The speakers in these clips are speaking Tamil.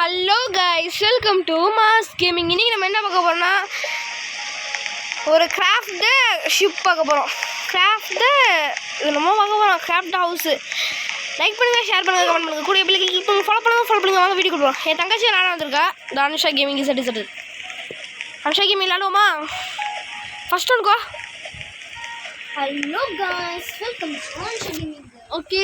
Hello guys, welcome to mass gaming. இன்னைக்கு நம்ம என்ன பார்க்க போறோம்னா ஒரு கிராஃப்ட் ஷிப் பார்க்க போகிறோம். கிராஃப்ட் நம்ம பார்க்க போகிறோம் கிராஃப்ட் ஹவுஸு. லைக் பண்ணுங்கள், ஷேர் பண்ணுங்கள், கமெண்ட் பண்ணுங்கள், கூட எப்படி கிளிக் பண்ணுங்கள், ஃபாலோ பண்ணுங்கள். வாங்க வீடியோ கொடுப்போம். என் தங்கச்சி நானும் வந்திருக்கா. இந்த Anusha gaming set Anusha gaming விளாடுவோமா? ஃபர்ஸ்ட் ஒன்கோ. Hello guys, welcome to Anusha gaming. Okay,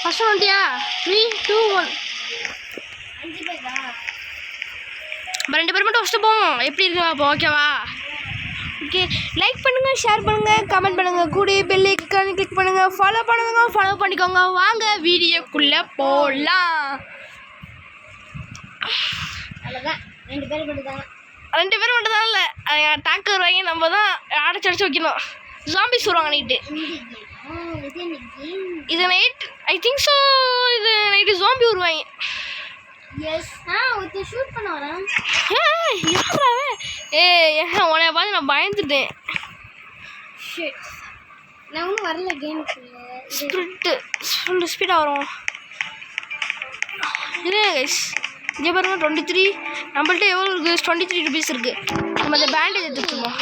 first வந்துட்டியா? 3, 2, 1 5 பேர் தான். ரெண்டு பேர் மட்டும் ஃபஸ்ட்டு போவோம். எப்படி இருக்கு அப்போ? ஓகேவா? ஓகே, லைக் பண்ணுங்கள், ஷேர் பண்ணுங்கள், கமெண்ட் பண்ணுங்கள், கூட பெல் ஐகானை கிளிக் பண்ணுங்கள், ஃபாலோ பண்ணிக்கோங்க. வாங்க வீடியோக்குள்ளே போகலாம். அவ்வளோதான், 2 பேர் மட்டும் தான். 2 பேர் மட்டும் தான். இல்லை, டாக்கு வருவாங்க, நம்ம தான் அடைச்சி வைக்கணும். ஜாம்பிஸ் வருவாங்க நைட்டு. இது நைட் ஐ திங்க் ஸோ. இது நைட்டு ஜாம்பி வருவாங்க. எஸ், ஒருத்தர் ஷூட் பண்ண வரேன். உன்னை பார்த்து நான் பயந்துட்டேன். ஷிட், நான் ஒன்றும் வரல கேமுக்கு. ஸ்பீடாக வரும். இல்லை கைஸ், இங்கே பாருங்க 23. நம்மள்ட்ட எவ்வளோ இருக்குது? 23 ருபீஸ் இருக்குது. நம்ம அந்த பேண்டேஜ் எடுத்துருக்கோம்.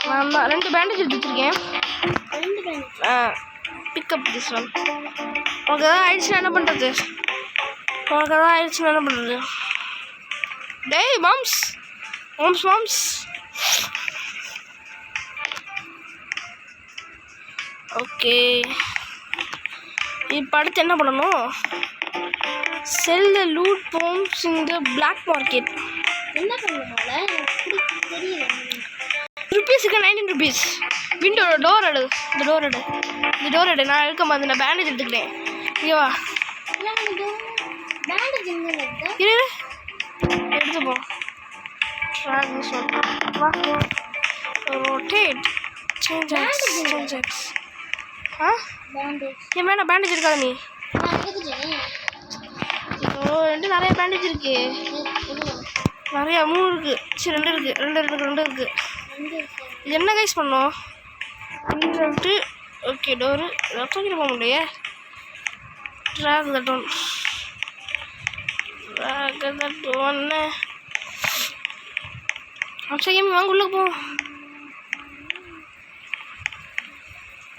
நான் 2 பேண்டேஜ் எடுத்து வச்சுருக்கேன். Pick up this one. உனக்கு எதாவது ஆயிடுச்சுன்னா என்ன பண்ணுறது? டேய் மாம்ஸ். ஓகே, இப்போ அடுத்து என்ன பண்ணணும்? செல் த லூட் பாம்ஸ் இன் த பிளாக் மார்க்கெட். என்ன பண்ணுவாங்க தெரியல. ருபீஸுக்கு 19 ருபீஸ். விண்டோ டோர் எடு. இந்த டோர் எடு. நான் எடுக்க மாதிரி நான் பேண்டேஜ் எடுத்துக்கிட்டேன். ஓகேவா? பேண்டேஜ் எங்க இருக்கு? இரு, எடுத்துப்போ. வா, ரொட்டேட், சேஞ்ச் எக்ஸ். பேண்டேஜ் ஏன் வேணாம்? பேண்டேஜ் இருக்காது நீ? எடுத்துட்டேன். ஓ, நிறைய பேண்டேஜ் இருக்கு. நிறையா 3 இருக்குது. சரி, 2 இருக்குது. இது என்ன கைஸ் பண்ணோம்? இன்ட்ரப்ட்டு. ஓகே, டோரு தூக்கிட்டு போக முடியே. ட்ராக் தட் ஒன்று. அப்சகேமி வாங்க, உள்ளே போ.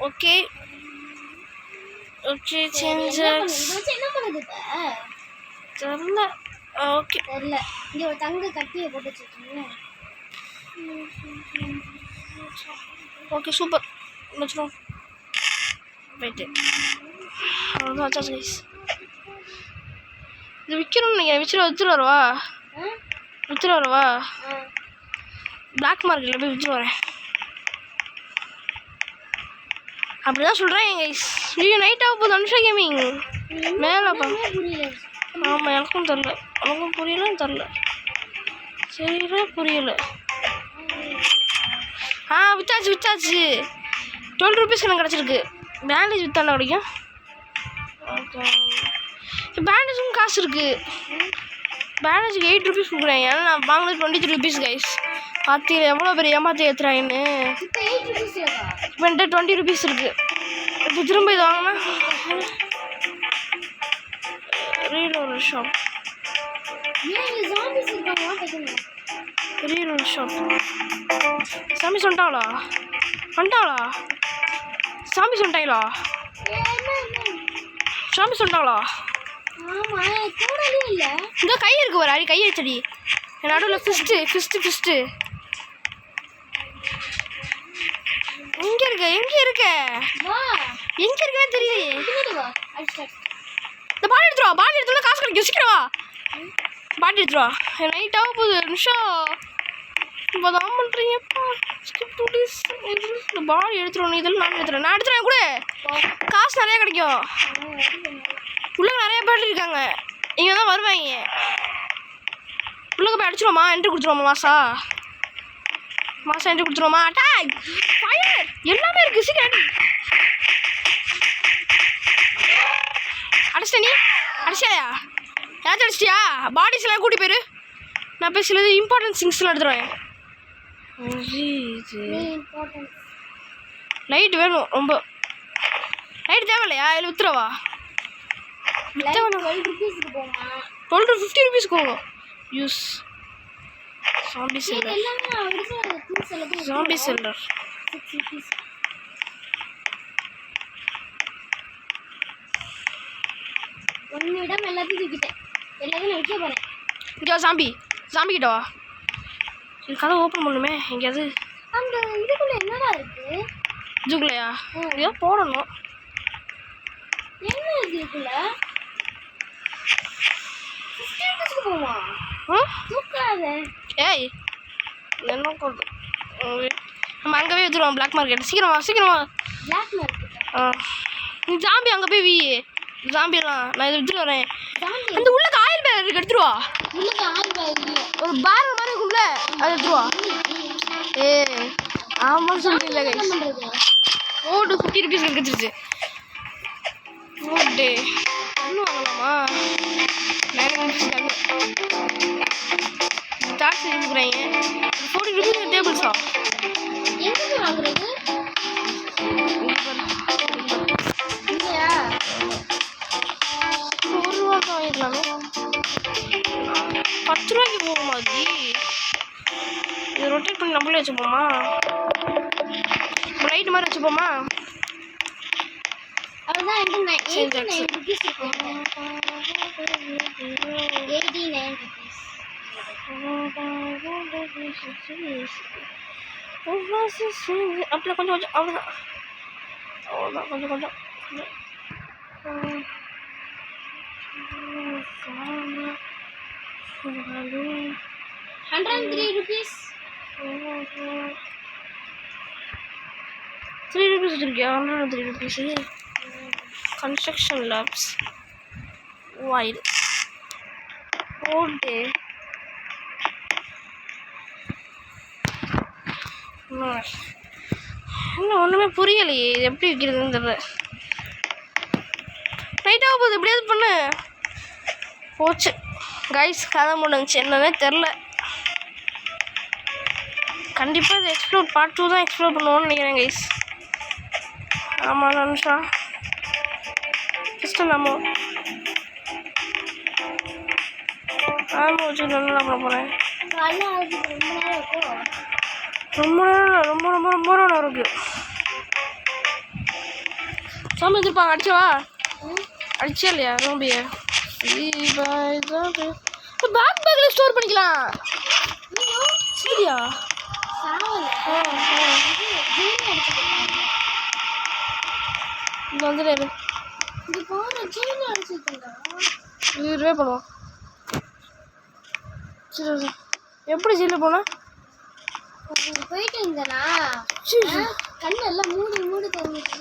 ஓகே, சேஞ்ச் என்ன பண்ணுது தெரியல. ஓகே, தெரியல. இங்கே ஒரு தங்க கட்டியை போட்டு வச்சுருக்கீங்க. Okay, super. வச்சுருவோம். ரைட்டு, அவ்வளோதான் வச்சாச்சு கைஸ். இது விற்கணும்னு நினைக்கிறேன். விற்றுட்டு வரவா? பிளாக் மார்க்கெட்டில் போய் விற்றுட்டு வரேன். அப்படி தான் சொல்கிறேன் கைஸ். ஐயோ, நைட்டாக போகுது அனுஷா கேமிங் மேலேப்பா. ஆமாம், எனக்கும் தெரில. சரியா புரியல. வித்தாச்சு. 12 ருபீஸ்க்கு எனக்கு கிடச்சிருக்கு. பேண்டேஜ் வித்தாண்டா கிடைக்கும். ஓகே, பேண்டேஜுக்கும் காசு இருக்குது. பேண்டேஜுக்கு 8 ருபீஸ் கொடுக்குறேன். ஏன்னா நான் வாங்கினது 23 ருபீஸ் கைஸ். பார்த்து எவ்வளோ பேர் ஏமாற்றி ஏற்றுறாங்கன்னு. இப்போ என்கிட்ட 20 ருபீஸ் இருக்குது. இப்போ திரும்ப இது வாங்கினா ரீலோட் ஷாப். சாமி சொல்லிட்டாங்களா? இந்த கை இருக்கு ஒரு அடி. கை அடிச்சடி நடுவில். ஃபிஸ்ட்டு எங்கே இருக்குன்னு தெரியலையே. இந்த பாடி எடுத்துருவா. காசு கிடைக்கும். யோசிக்கிறவா? பாட்டி எடுத்துருவா. நைட்டாக போகுது. நிமிஷம் இப்போ தான் பண்ணுறீங்கப்பா. இந்த பாடி எடுத்துருவோம். இதெல்லாம் நான் எடுத்துருவேன் கூட. காசு நிறையா கிடைக்கும். உள்ளே நிறைய பேர் இருக்காங்க. இங்கே தான் வருவாங்க. உள்ளே போய் அடிச்சிருவோமா? என்ட்ரி கொடுத்துருவோமா? மாதம் என்ட்ரி கொடுத்துருவோமா? அட்டாக் ஃபயர் எல்லாமே இருக்குது. சீக்கிரம் அடிச்சிட்ட. நீ அடிச்சியா? ஏதாச்சும் அடிச்சிட்டியா? பாடிஸ்லாம் கூட்டி போயிரு. நான் போய் சில இம்பார்ட்டன்ட் திங்ஸ்லாம் எடுத்துருவேன். லைட் வேணும் ரொம்ப. லைட் தேவையில்லையா? இல்லை வித்துறவா? 12 rupeesக்கு போமா. 12 to 50 rupees போகும். Use zombie seller. எல்லாமே அவருக்கு things எல்லாம் zombie seller. 6 rupees. ஒன்னிடம் எல்லாத்தையும் தூக்கிட்டேன். எல்லாத்தையும் நான் வைக்க போறேன். இங்கே ஜாம்பி கிட்ட வா. இது கதை ஓப்பன் பண்ணுமே எங்கேயாவது. அந்த இதுக்குள்ள என்னடா இருக்கு? இதுக்குள்ளையா? ஏதோ போடணும். என்ன இதுக்குள்ள? 50 rupeesக்கு போமா. தூக்காத. ஏய் என்ன போடு. நம்ம அங்கே போய் வச்சுருவோம் பிளாக் மார்க்கெட். சீக்கிரமா பிளாக் மார்க்கெட். நீ ஜாம்பி அங்கே போய் ஜாம்பியெல்லாம் நான் இதை விட்டுட்டு வரேன். ஜாம்பி அந்த உள்ள ஆயில் பேக் இருக்கு, எடுத்துருவா. உள்ள ஆயில் பேக் இல்ல. ஒரு பேரல் மாதிரி இருக்கும்ல, அதை எடுத்துருவா. ஆமாம் சொல்லிட்டீங்களா கைஸ். ஓடு 50 rupees கிடைச்சிருச்சு. ஓடு ஒன்றும் வாங்கலாமா? 9 rupees டாக்ஸ் கொடுக்குறாங்க. 40 rupees டேபிள்ஸா? எங்கே வாங்குறது? இல்லையா? 1 ரூபாய்க்கு வாங்கிக்கலாமே. 10 ரூபாய்க்கு போகுமா? அது இதை ரொட்டேட் பண்ணி நம்மளே வச்சுப்போமா? லைட் மாதிரி வச்சுப்போமா? அவ்வளோதான். 89 rupees இருக்கும். 89 rupees. அப்படியே கொஞ்சம் அவ்வளோதான் கொஞ்சம் 103 rupees. 3 rupees வச்சுருக்கியா? 103 rupees. Construction labs wide ஓட்டு. இன்னும் ஒன்றுமே புரியலையே, இது எப்படி விற்கிறதுன்னு தெரியல. ரைட்டாக போகுது, எப்படியாவது பண்ணு. போச்சு கைஸ், கதை முடிஞ்சிச்சு. என்னன்னே தெரில. கண்டிப்பாக இது எக்ஸ்ப்ளோர் பார்ட் 2 தான் எக்ஸ்ப்ளோர் பண்ணுவோன்னு நினைக்கிறேன் கைஸ். ஆமாம் நிமிஷா ஃபஸ்ட்டு நம்ம வச்சு நல்லா பண்ண போகிறேன். ரொம்ப நேரம் இருக்கு. சாமி வச்சுருப்பாங்க. அடிச்சவா? அடிச்சா இல்லையா நோம்பிய? பேக் பேக்கில் ஸ்டோர் பண்ணிக்கலாம். சரியா? இங்கே வந்துடு. இதுவே பண்ணுவோம். சரி எப்படி ஜெயிலில் போனா? போயிட்டு இருந்தனா கண்ணு எல்லாம் மூடி தந்துச்சு.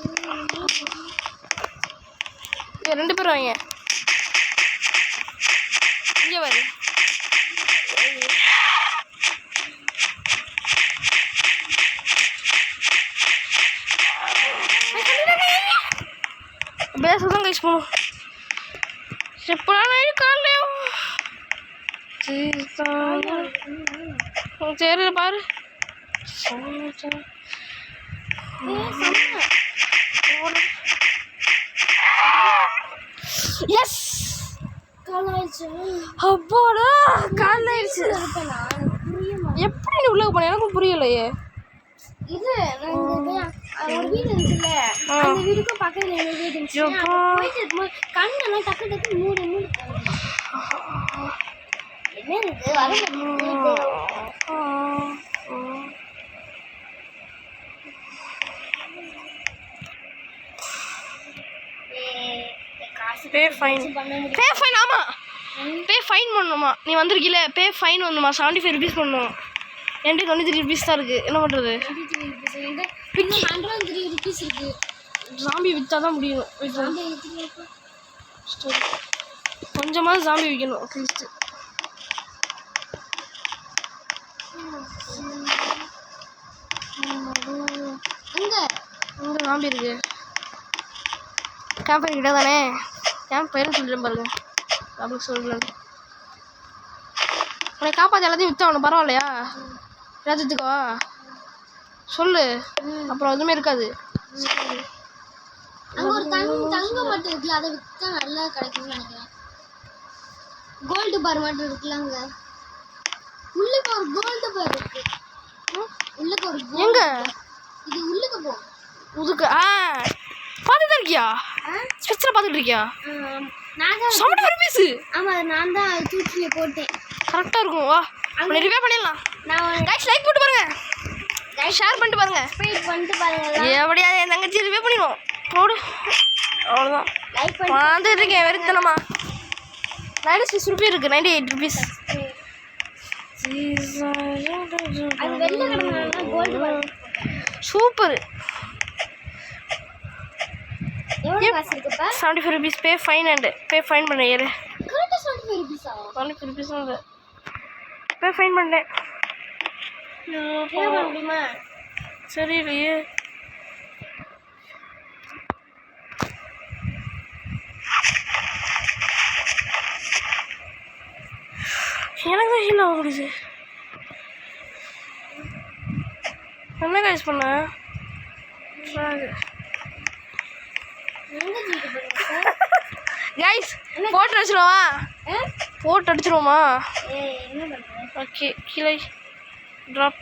2 பேரும் வாங்க. இங்கே வரு. பேசதான் கைஸ் போகணும். எப்படா காலையோ சரி பாரு. எஸ் அப்பாடா காலைல ஆயிடுச்சு. எப்படி நீ உள்ள போன? எனக்கும் புரியலையே. இது ஒரு வீடு இருந்துச்சுல்ல, அந்த வீடுக்கும் பக்கத்துல எங்க வீடு இருந்துச்சு. போயிட்டு இருக்கும்போது கண்ணெல்லாம் டக்கு மூடி என்ன இருக்கு வர பே ஃபைன். ஆமா பே ஃபைன் பண்ணணுமா? நீ வந்திருக்கீல, பே ஃபைன் வரணுமா? 75 rupees பண்ணணும். என்கிட்ட 23 rupees தான் இருக்குது. என்ன பண்ணுறது? 103 rupees இருக்கு. ஜாம்பி விற்றா தான் முடியும். கொஞ்சமாவது ஜாம்பி விற்கணும் அட்லீஸ்ட்டு. இங்கே ஜாம்பி இருக்கு. கேம்ப் கிட்ட தானே? கேம்ப் பேரும் சொல்லிடுறேன் பாருங்க. அப்படின்னு சொல்லலாம். உன்னை காப்பாற்ற எல்லாத்தையும் விற்றா ஒன்று பரவாயில்லையா? ராஜத்துக்கா சொல்லு. அப்புறம் எதுவுமே இருக்காது. அங்க ஒரு தங்கம் மட்டும் இருக்குல்ல, அதை வித்தா நல்லா கிடைக்கும்னு நினைக்கிறேன். கோல்டு பார் மட்டும் இருக்குல்ல அங்க. உள்ளுக்கு ஒரு கோல்டு பார் இருக்கு. உள்ளுக்கு ஒரு எங்க? இது உள்ளுக்கு போ. உதுக்கு பார்த்துட்டு இருக்கியா? ஸ்பெஷலாக பார்த்துட்டு இருக்கியா? நான் தான் சவுண்ட் வர பேசு. ஆமா, நான் தான் தூக்கில போட்டேன். கரெக்டாக இருக்கும். வா உன்னை ரிவ்யூ பண்ணிடலாம். நான் கைஸ் லைக் போட்டு பாருங்க, ஷேர் பண்ணிட்டு பாருங்க, ஸ்ப்ரீட் பண்ணிட்டு பாருங்க. எப்படியா என் தங்கச்சி ரிவ்யூ பண்ணிடுவோம். போடு, அவ்வளோதான். லைக் பண்ணி வந்துட்டு இருக்கேன் வெறுத்தனமா. 96 ரூபீஸ் இருக்குது, 98 ருபீஸ். அது வெள்ளை கடமைனா கோல்டு பார். சூப்பர். எவ்வளவு காசு இருக்குப்பா? 75 rupees. Pay fine and pay fine பண்ண ஏறு. கரெக்டா 75 ரூபீஸா? 75 ருபீஸ் தான். பே ஃபைன் பண்ணேன். பண்ண முடியுமா? சரி இல்லையே. எனக்கு தான் ஹீல் ஆக முடியுது. என்ன கைஸ் பண்ண கைஸ் போட்டு அடிச்சிருவோமா? போட்டு அடிச்சிருவோமா? என்ன பண்ற? ஓகே கீழே ட்ராப்.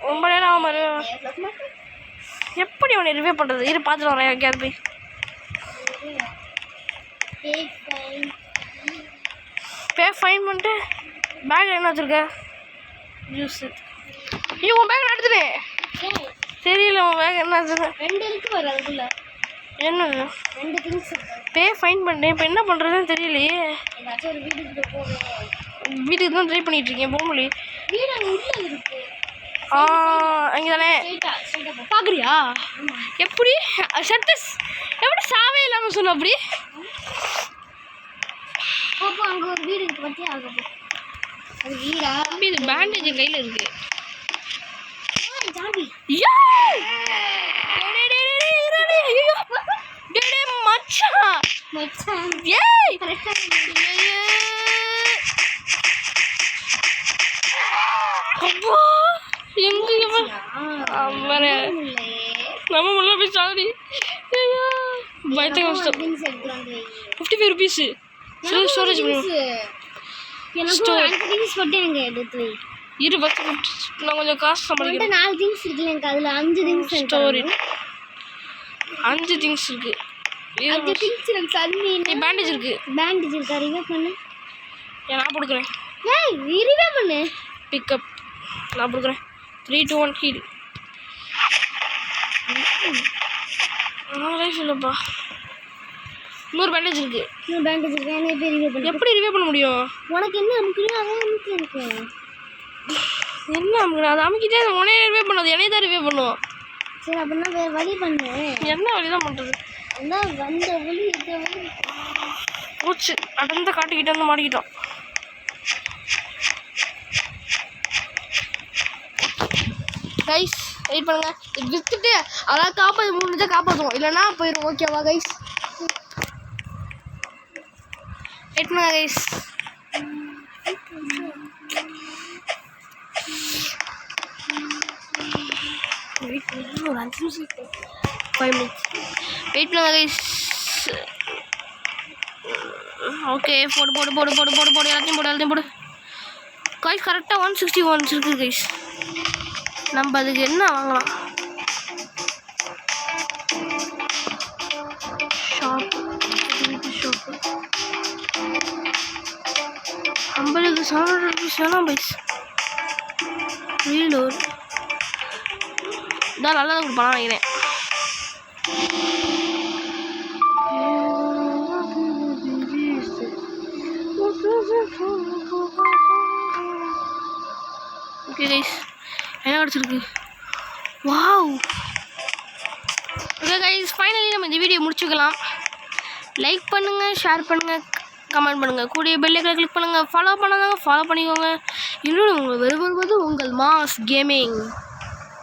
ரொம்ப நேரம் ஆகும் மாதிரி. எப்படி அவனை ரிவ்யூ பண்ணுறது? இரு பார்த்துட்டு வரேன் எங்கேயாவது போய். பே ஃபைன் பண்ணிட்டு பேக் என்ன வச்சுருக்க? ஜூஸ். ஐயோ உன் பேக் எடுத்துட்டேன். தெரியல உன் பேக் என்ன வச்சுருக்க. 2 இருக்கு பாரு அதுக்குள்ள. என்னது? 2 திங்ஸ் இருக்கு. பே ஃபைன் பண்ணிட்டேன். இப்போ என்ன பண்ணுறதுன்னு தெரியலையே. ஏதாச்சும் ஒரு வீட்டுக்கு போவேன். வீட்டுக்கு தான் ட்ரை பண்ணிட்டு இருக்கேன். போக முடியல. வீடு அங்கே உள்ள இருக்கு. அங்கே தானே ஸ்ட்ரைட்டா பார்க்குறியா? எப்படி சட்டஸ் எப்படி சாவே இல்லாமல் சொன்ன? அப்படி போப்போ, அங்கே ஒரு வீடு இருக்கு பற்றியா? அங்கே போ. அது வீடா? இது பேண்டேஜ் கையில் இருக்கு. ஜாம்பி மச்சான் மச்சான். ஏய் கரெக்டா அப்பா எங்க நம்ம உள்ள போய் சாடி பயத்தை கஷ்டம். 55 ருபீஸ் ஸ்டோரேஜ் இரு பத்து. நான் கொஞ்சம் காசு சம்பாதிக்கிறேன். 4 திங்ஸ் இருக்குல்ல எனக்கு, அதில் 5 திங்ஸ் ஸ்டோரி 5 திங்ஸ் இருக்கு. 5 திங்ஸ் எனக்கு தண்ணி. பேண்டேஜ் இருக்கு. பேண்டேஜ் இருக்கா? ரிவே பண்ணு. நான் கொடுக்குறேன். ஏய் ரிவே பண்ணு. பிக்கப் நான் கொடுக்குறேன். 3 2 1 ஹீல். லைஃப் இல்லைப்பா. இன்னொரு பேண்டேஜ் இருக்கு. இன்னொரு பேண்டேஜ் இருக்கு. என்ன பேர் ரிவே பண்ணு. எப்படி ரிவே பண்ண முடியும்? உனக்கு என்ன அமுக்குறியோ அதான் அமுக்கி இருக்கு. என்ன அமுக்குறேன்? அதை அமுக்கிட்டே உடனே ரிவே பண்ணாது, என்னையே தான் ரிவே பண்ணுவோம். சரி அப்படின்னா வேறு வழி பண்ணு. என்ன வழி தான் பண்ணுறது? அதான் வந்த வழி இந்த வழி போச்சு. அடர்ந்த காட்டுக்கிட்ட வந்து மாட்டிக்கிட்டோம். கைஸ் வெயிட் பண்ணுங்க. இது வித்துட்டு அதான் காப்பாற்று 3 தான் காப்பாற்றுவோம், இல்லைன்னா போயிடும். ஓகேவா கைஸ்? வெயிட் பண்ணுங்க கைஸ். வெயிட் பண்ணி ஒரு 5 நிமிஷம் 5 மினிட்ஸ் வெயிட் பண்ணுங்க கைஸ். ஓகே போடு போடு போடு போடு போடு போடு எல்லாத்தையும் போடு. கைஸ் கரெக்டாக 161 இருக்குது கைஸ். நம்ம அதுக்கு என்ன வாங்கலாம்? ஷாப்பு 50க்கு 700 ருபீஸ் வேணாம் கைஸ். வீல் டோர் இதான் நல்லா தான் கொடுப்பானா நினைக்கிறேன். ஓகே கைஸ் என்ன கிடச்சிருக்கு? வாவ். ஓகே கைஸ் ஃபைனலி நம்ம இந்த வீடியோ முடிச்சுக்கலாம். லைக் பண்ணுங்கள், ஷேர் பண்ணுங்கள், கமெண்ட் பண்ணுங்கள், கூடிய பெல் ஐக்கனை கிளிக் பண்ணுங்கள். ஃபாலோ பண்ணாதாங்க ஃபாலோ பண்ணிக்கோங்க. இன்னொன்று உங்கள் வருவது உங்கள் மாஸ் கேமிங்.